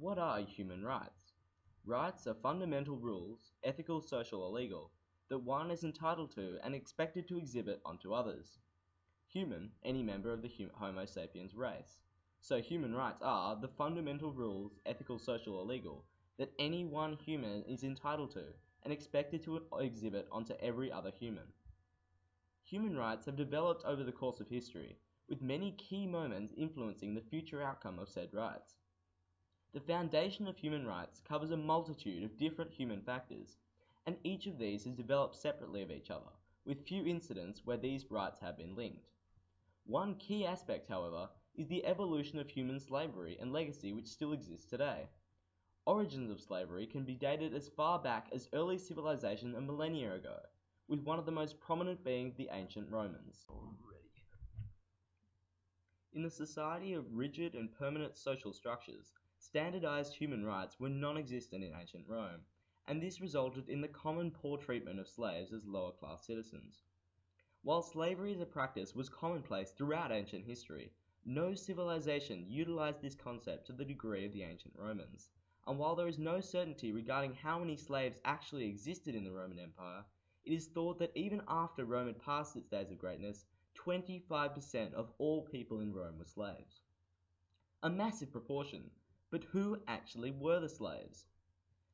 What are human rights? Rights are fundamental rules, ethical, social, or legal, that one is entitled to and expected to exhibit onto others. Human, any member of the Homo sapiens race. So human rights are the fundamental rules, ethical, social, or legal, that any one human is entitled to and expected to exhibit onto every other human. Human rights have developed over the course of history, with many key moments influencing the future outcome of said rights. The foundation of human rights covers a multitude of different human factors, and each of these has developed separately of each other, with few incidents where these rights have been linked. One key aspect, however, is the evolution of human slavery and legacy which still exists today. Origins of slavery can be dated as far back as early civilization a millennia ago, with one of the most prominent being the ancient Romans. In the society of rigid and permanent social structures, standardized human rights were non-existent in ancient Rome, and this resulted in the common poor treatment of slaves as lower-class citizens. While slavery as a practice was commonplace throughout ancient history, no civilization utilized this concept to the degree of the ancient Romans, and while there is no certainty regarding how many slaves actually existed in the Roman Empire, it is thought that even after Rome had passed its days of greatness, 25% of all people in Rome were slaves. A massive proportion, but who actually were the slaves?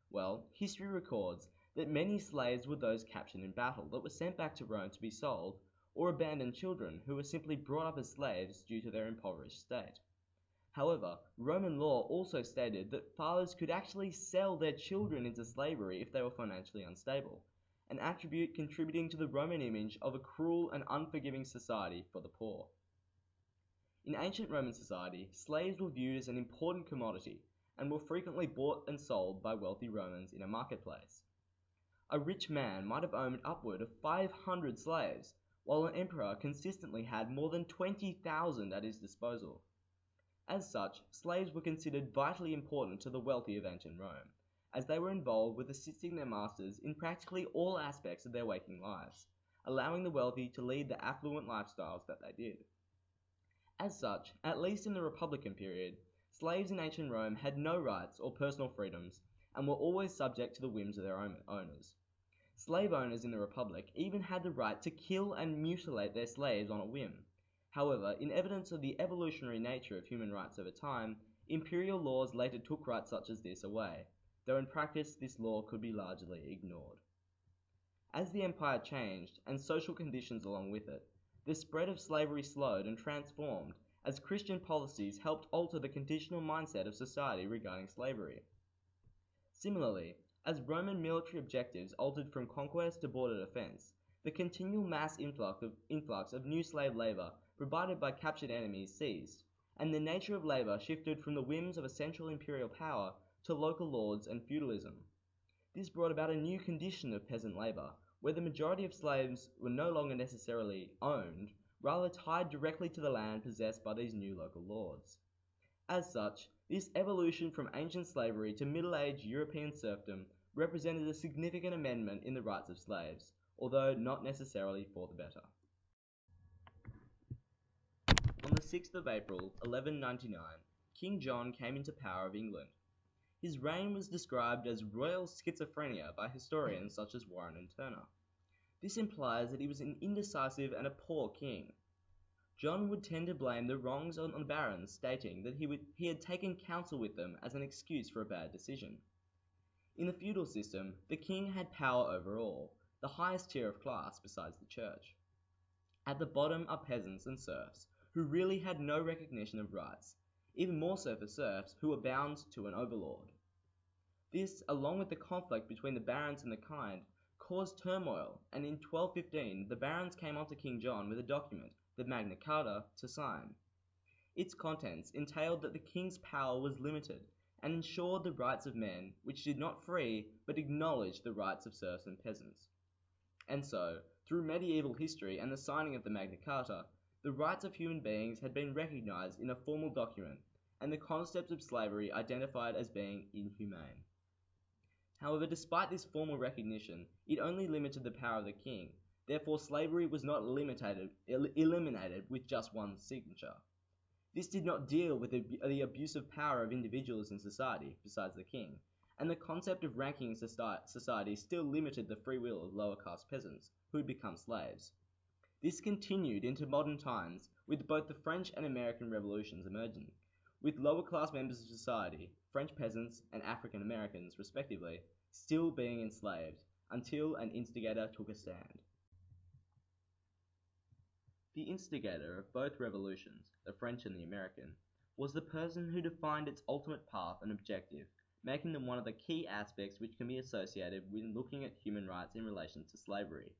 Well, history records that many slaves were those captured in battle that were sent back to Rome to be sold, or abandoned children who were simply brought up as slaves due to their impoverished state. However, Roman law also stated that fathers could actually sell their children into slavery if they were financially unstable, an attribute contributing to the Roman image of a cruel and unforgiving society for the poor. In ancient Roman society, slaves were viewed as an important commodity and were frequently bought and sold by wealthy Romans in a marketplace. A rich man might have owned upward of 500 slaves, while an emperor consistently had more than 20,000 at his disposal. As such, slaves were considered vitally important to the wealthy of ancient Rome, as they were involved with assisting their masters in practically all aspects of their waking lives, allowing the wealthy to lead the affluent lifestyles that they did. As such, at least in the Republican period, slaves in ancient Rome had no rights or personal freedoms and were always subject to the whims of their own owners. Slave owners in the Republic even had the right to kill and mutilate their slaves on a whim. However, in evidence of the evolutionary nature of human rights over time, imperial laws later took rights such as this away, though in practice this law could be largely ignored. As the empire changed, and social conditions along with it, the spread of slavery slowed and transformed as Christian policies helped alter the conditional mindset of society regarding slavery. Similarly, as Roman military objectives altered from conquest to border defense, the continual mass influx of new slave labor provided by captured enemies ceased, and the nature of labor shifted from the whims of a central imperial power to local lords and feudalism. This brought about a new condition of peasant labor, where the majority of slaves were no longer necessarily owned, rather tied directly to the land possessed by these new local lords. As such, this evolution from ancient slavery to Middle-Age European serfdom represented a significant amendment in the rights of slaves, although not necessarily for the better. On the 6th of April, 1199, King John came into power of England. His reign was described as royal schizophrenia by historians such as Warren and Turner. This implies that he was an indecisive and a poor king. John would tend to blame the wrongs on the barons, stating that he had taken counsel with them as an excuse for a bad decision. In the feudal system, the king had power over all, the highest tier of class besides the church. At the bottom are peasants and serfs, who really had no recognition of rights, even more so for serfs who were bound to an overlord. This, along with the conflict between the barons and the kind, caused turmoil, and in 1215 the barons came onto King John with a document, the Magna Carta, to sign. Its contents entailed that the king's power was limited, and ensured the rights of men, which did not free, but acknowledged the rights of serfs and peasants. And so, through medieval history and the signing of the Magna Carta, the rights of human beings had been recognized in a formal document, and the concept of slavery identified as being inhumane. However, despite this formal recognition, it only limited the power of the king. Therefore, slavery was not eliminated with just one signature. This did not deal with the abuse of power of individuals in society, besides the king, and the concept of ranking in society still limited the free will of lower caste peasants, who had become slaves. This continued into modern times, with both the French and American revolutions emerging, with lower class members of society, French peasants and African Americans respectively, still being enslaved, until an instigator took a stand. The instigator of both revolutions, the French and the American, was the person who defined its ultimate path and objective, making them one of the key aspects which can be associated with looking at human rights in relation to slavery.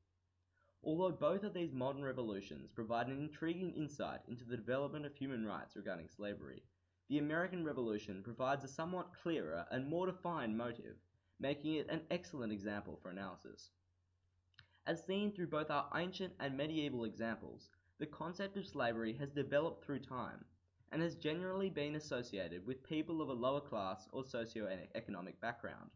Although both of these modern revolutions provide an intriguing insight into the development of human rights regarding slavery, the American Revolution provides a somewhat clearer and more defined motive, making it an excellent example for analysis. As seen through both our ancient and medieval examples, the concept of slavery has developed through time, and has generally been associated with people of a lower class or socio-economic background.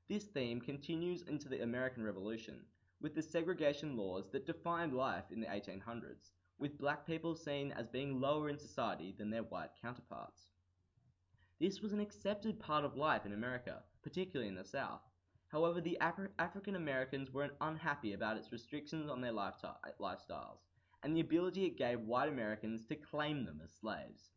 This theme continues into the American Revolution, with the segregation laws that defined life in the 1800s, with black people seen as being lower in society than their white counterparts. This was an accepted part of life in America, particularly in the South. However, the African Americans were unhappy about its restrictions on their lifestyles, and the ability it gave white Americans to claim them as slaves.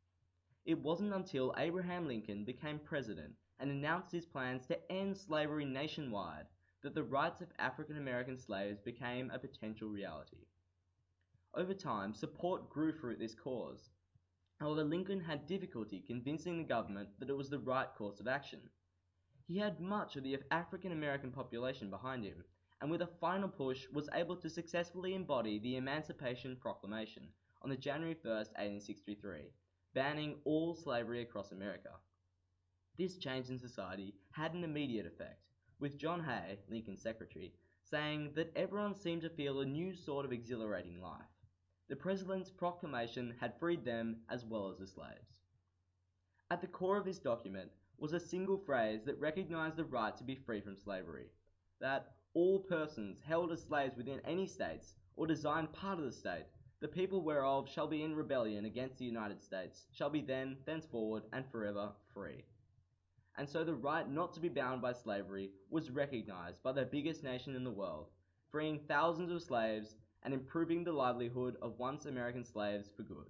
It wasn't until Abraham Lincoln became president and announced his plans to end slavery nationwide that the rights of African American slaves became a potential reality. Over time, support grew for this cause. However, Lincoln had difficulty convincing the government that it was the right course of action. He had much of the African American population behind him, and with a final push was able to successfully embody the Emancipation Proclamation on the January 1st, 1863, banning all slavery across America. This change in society had an immediate effect, with John Hay, Lincoln's secretary, saying that everyone seemed to feel a new sort of exhilarating life. The President's proclamation had freed them as well as the slaves. At the core of this document was a single phrase that recognized the right to be free from slavery, that all persons held as slaves within any states, or designed part of the state, the people whereof shall be in rebellion against the United States, shall be then, thenceforward, and forever free. And so the right not to be bound by slavery was recognized by the biggest nation in the world, freeing thousands of slaves and improving the livelihood of once American slaves for good.